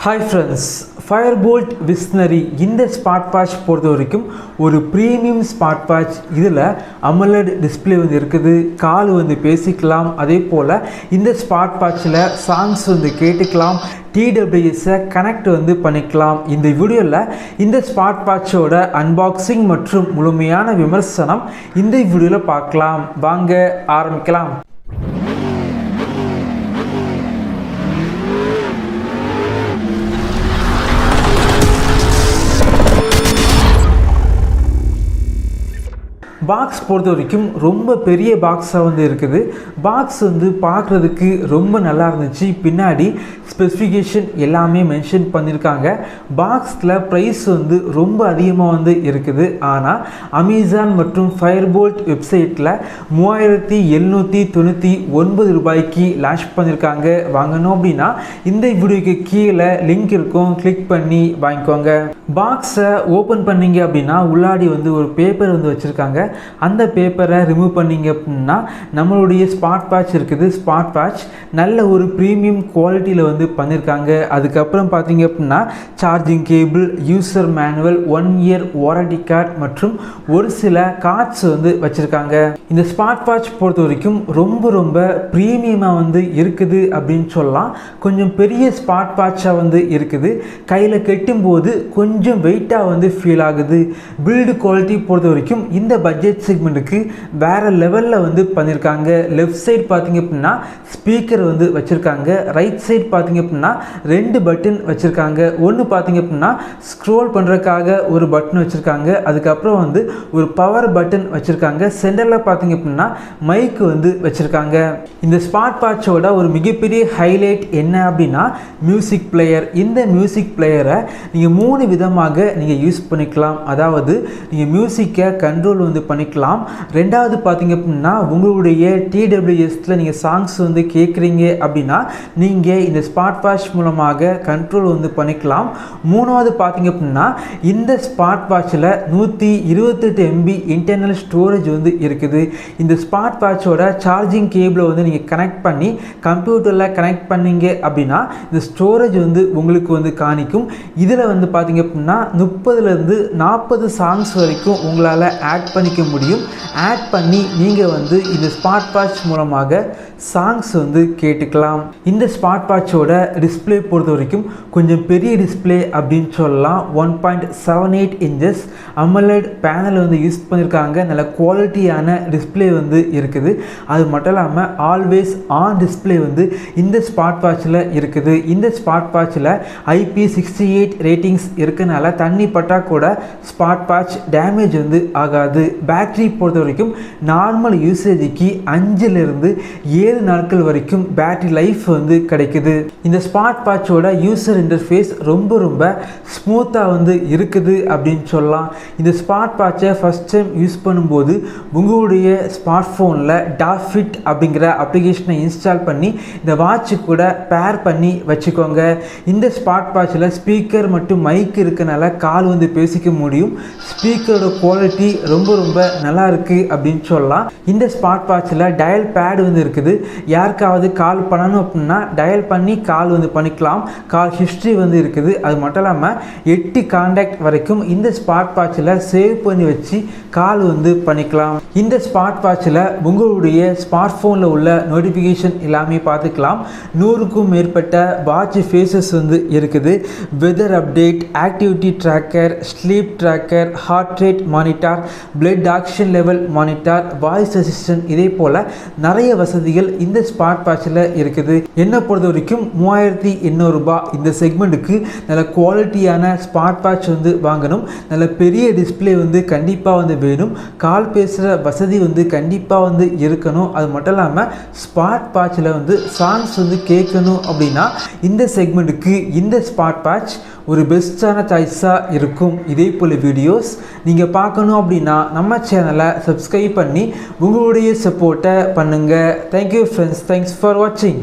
Hi friends, Fire Boltt Visionary இந்த smartwatch பொறுத்த வரைக்கும் ஒரு ப்ரீமியம் ஸ்மார்ட்வாட்ச். இதில் AMOLED டிஸ்பிளே வந்து இருக்குது, கால் வந்து பேசிக்கலாம். அதே போல் இந்த ஸ்மார்ட்வாட்சில் சாங்ஸ் வந்து கேட்டுக்கலாம், TWS கனெக்ட் வந்து பண்ணிக்கலாம். இந்த வீடியோவில் இந்த ஸ்மார்ட்வாட்சோட அன்பாக்சிங் மற்றும் முழுமையான விமர்சனம் இந்த வீடியோவில் பார்க்கலாம். வாங்க ஆரம்பிக்கலாம். பாக்ஸ் பொறுத்த வரைக்கும் ரொம்ப பெரிய பாக்ஸாக வந்து இருக்குது. பாக்ஸ் வந்து பார்க்குறதுக்கு ரொம்ப நல்லா இருந்துச்சு. பின்னாடி ஸ்பெசிஃபிகேஷன் எல்லாமே மென்ஷன் பண்ணியிருக்காங்க. பாக்ஸில் ப்ரைஸ் வந்து ரொம்ப அதிகமாக வந்து இருக்குது. ஆனால் அமேசான் மற்றும் ஃபயர்போல்ட் வெப்சைட்டில் 3799 ரூபாய்க்கு லான்ச் பண்ணியிருக்காங்க. வாங்கணும் அப்படின்னா இந்த வீடியோக்கு கீழே லிங்க் இருக்கும், கிளிக் பண்ணி வாங்கிக்கோங்க. பாக்ஸை ஓப்பன் பண்ணிங்க அப்படின்னா உள்ளாடி வந்து ஒரு பேப்பர் வந்து வச்சுருக்காங்க. அந்த பேப்பரை ரிமூவ் பண்ணிங்க அப்படின்னா நம்மளுடைய ஸ்மார்ட் வாட்ச் இருக்குது. ஸ்மார்ட் வாட்ச் நல்ல ஒரு ப்ரீமியம் குவாலிட்டியில் வந்து பண்ணியிருக்காங்க. அதுக்கப்புறம் பார்த்தீங்க அப்படின்னா charging cable, user manual, 1 year warranty card மற்றும் ஒரு சில கார்ட்ஸ் வந்து வச்சுருக்காங்க. இந்த ஸ்மார்ட் வாட்ச் பொறுத்த வரைக்கும் ரொம்ப ப்ரீமியமாக வந்து இருக்குது அப்படின்னு சொல்லலாம். கொஞ்சம் பெரிய ஸ்மார்ட் வாட்சாக வந்து இருக்குது. கையில் கெட்டும்போது கொஞ்சம் வெயிட்டாக வந்து ஃபீல் ஆகுது. பில்டு குவாலிட்டி பொறுத்த வரைக்கும் இந்த பட்ஜெட் செக்மெண்ட்டுக்கு வேற லெவலில் வந்து பண்ணியிருக்காங்க. லெஃப்ட் சைட் பார்த்தீங்க அப்படின்னா ஸ்பீக்கர் வந்து வச்சுருக்காங்க. ரைட் சைட் பார்த்தீங்க அப்படின்னா 2 பட்டன் வச்சுருக்காங்க. ஒன்று பார்த்தீங்க அப்படின்னா ஸ்க்ரோல் பண்ணுறதுக்காக ஒரு பட்டன் வச்சுருக்காங்க. அதுக்கப்புறம் வந்து ஒரு பவர் பட்டன் வச்சுருக்காங்க. சென்டரில் பார்த்தீங்க அப்படின்னா மைக் வந்து வச்சுருக்காங்க. இந்த ஸ்மார்ட் வாட்சோட ஒரு மிகப்பெரிய ஹைலைட் என்ன அப்படின்னா மியூசிக் பிளேயர். இந்த மியூசிக் பிளேயரை நீங்கள் 3 விதமாக நீங்கள் யூஸ் பண்ணிக்கலாம். அதாவது நீங்கள் மியூசிக்கை கண்ட்ரோல் வந்து பண்ணிக்கலாம். ரெண்டாவது பார்த்தீங்க அப்படின்னா உங்களுடைய TWSல நீங்கள் சாங்ஸ் வந்து கேட்குறீங்க அப்படின்னா நீங்கள் இந்த ஸ்மார்ட் வாட்ச் மூலமாக கண்ட்ரோல் வந்து பண்ணிக்கலாம். மூணாவது பார்த்தீங்க அப்படின்னா இந்த ஸ்மார்ட் வாட்சில் 128 MB இன்டர்னல் ஸ்டோரேஜ் வந்து இருக்குது. இந்த ஸ்மார்ட் வாட்சோட சார்ஜிங் கேபிளை வந்து நீங்கள் கனெக்ட் பண்ணி கம்ப்யூட்டரில் கனெக்ட் பண்ணீங்க அப்படின்னா இந்த ஸ்டோரேஜ் வந்து உங்களுக்கு வந்து காணிக்கும். இதில் வந்து பார்த்தீங்க அப்படின்னா 30லேருந்து 40 சாங்ஸ் வரைக்கும் உங்களால் ஆட் பண்ணிக்க முடியும். ஆட் பண்ணி நீங்கள் வந்து இந்த ஸ்மார்ட் வாட்ச் மூலமாக சாங்ஸ் வந்து கேட்டுக்கலாம். இந்த ஸ்மார்ட் வாட்சோட டிஸ்பிளே பொறுத்த வரைக்கும் கொஞ்சம் பெரிய டிஸ்பிளே அப்படின்னு சொல்லலாம். 1.78 இன்ச்சஸ் AMOLED பேனல் வந்து யூஸ் பண்ணியிருக்காங்க. நல்ல குவாலிட்டியான டிஸ்பிளே வந்து இருக்குது. அது மட்டும் இல்லாமல் ஆல்வேஸ் ஆன் டிஸ்பிளே வந்து இந்த ஸ்மார்ட் வாட்சில் இருக்குது. இந்த ஸ்மார்ட் வாட்சில் IP68 ரேட்டிங்ஸ் இருக்கனால தண்ணி பட்டா கூட ஸ்மார்ட் வாட்ச் டேமேஜ் வந்து ஆகாது. பேட்டரி பொறுத்த வரைக்கும் நார்மல் யூசேஜுக்கு 5லிருந்து 7 நாட்கள் வரைக்கும் பேட்டரி லைஃப் வந்து கிடைக்குது. இந்த ஸ்மார்ட் வாட்சோட யூசர் இன்டர்ஃபேஸ் ரொம்ப ஸ்மூத்தாக வந்து இருக்குது அப்படின்னு சொல்லலாம். இந்த ஸ்மார்ட் வாட்சை ஃபஸ்ட் டைம் யூஸ் பண்ணும்போது உங்களுடைய ஸ்மார்ட் ஃபோனில் டாஃபிட் அப்படிங்கிற அப்ளிகேஷனை இன்ஸ்டால் பண்ணி இந்த வாட்சு கூட பேர் பண்ணி வச்சுக்கோங்க. இந்த ஸ்மார்ட் வாட்சில் ஸ்பீக்கர் மற்றும் மைக் இருக்கனால கால் வந்து பேசிக்க முடியும். ஸ்பீக்கரோட குவாலிட்டி ரொம்ப நல்லா இருக்குது அப்படின்னு சொல்லலாம். இந்த ஸ்மார்ட் வாட்சில் டயல் பேட் வந்து இருக்குது. யாருக்காவது கால் பண்ணணும் அப்படின்னா டயல் பண்ணி கால் வந்து பண்ணிக்கலாம். கால் ஹிஸ்ட்ரி வந்து இருக்குது. அது மட்டும் இல்லாமல் 8 கான்டாக்ட் வரைக்கும் இந்த ஸ்மார்ட் வாட்சில் சேவ் பண்ணி வச்சு கால் வந்து பண்ணிக்கலாம். இந்த ஸ்மார்ட் வாட்சில் உங்களுடைய ஸ்மார்ட் ஃபோனில் உள்ள நோட்டிஃபிகேஷன் எல்லாமே பார்த்துக்கலாம். 100க்கும் மேற்பட்ட வாட்ச் ஃபேஸஸ் வந்து இருக்குது. Weather update, activity tracker, sleep tracker, heart rate monitor, blood oxygen level monitor, voice assistant, இதே போல் நிறைய வசதிகள் இந்த ஸ்மார்ட் வாட்சில் இருக்குது. என்னை பொறுத்த வரைக்கும் 3800 ரூபாய் இந்த செக்மெண்ட்டுக்கு நல்ல குவாலிட்டியான ஸ்மார்ட் வாட்ச் வந்து வாங்கணும். நல்ல பெரிய டிஸ்பிளே வந்து கண்டிப்பாக வந்து வேணும். கால் பேசுகிற வசதி வந்து கண்டிப்பாக வந்து இருக்கணும். அது மட்டும் இல்லாமல் ஸ்மார்ட் வாட்சில் வந்து சாங்ஸ் வந்து கேட்கணும் அப்படின்னா இந்த செக்மெண்ட்டுக்கு இந்த ஸ்மார்ட் வாட்ச் ஒரு பெஸ்ட்டான சாய்ஸாக இருக்கும். இதே போல் வீடியோஸ் நீங்கள் பார்க்கணும் அப்படின்னா நம்ம சேனலை சப்ஸ்கிரைப் பண்ணி உங்களுடைய சப்போர்ட்டை பண்ணுங்கள். தேங்க்யூ ஃப்ரெண்ட்ஸ், தேங்க்ஸ் ஃபார் வாட்சிங்.